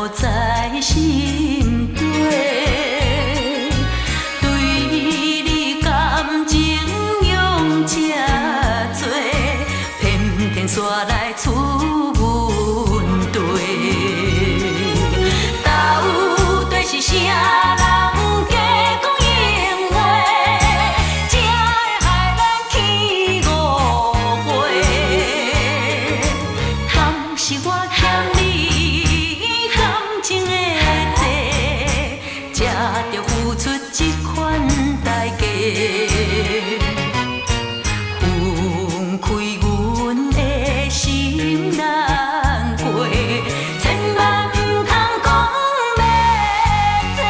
无在心底，对你感情用这多，偏偏煞来出问题。到底是啥人？ 是我欠你感情的债，才着付出这款代价，分开阮的心难过，千万唔通讲要走。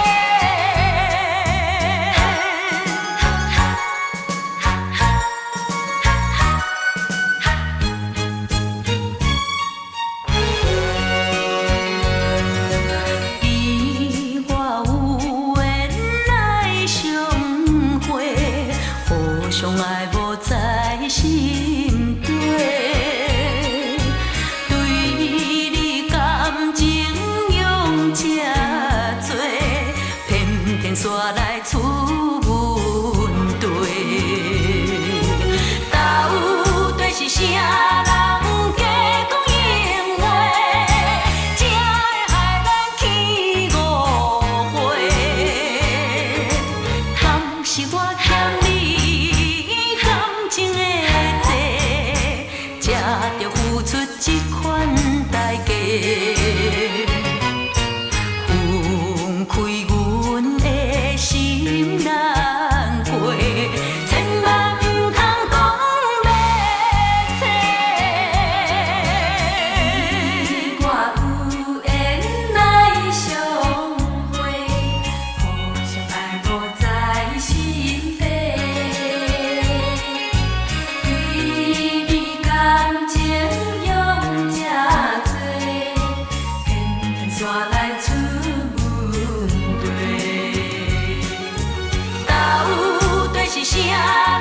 相爱无在心底，对你感情用这多，偏偏煞来出问题。到底是啥人假讲永话，才会害咱起误会？倘是我欠你。 情的债，才着付出这款代价，分开阮的心难过，千万唔通讲要走。我有缘来相会，互相爱无在心底。 煞来出问题，到底是啥？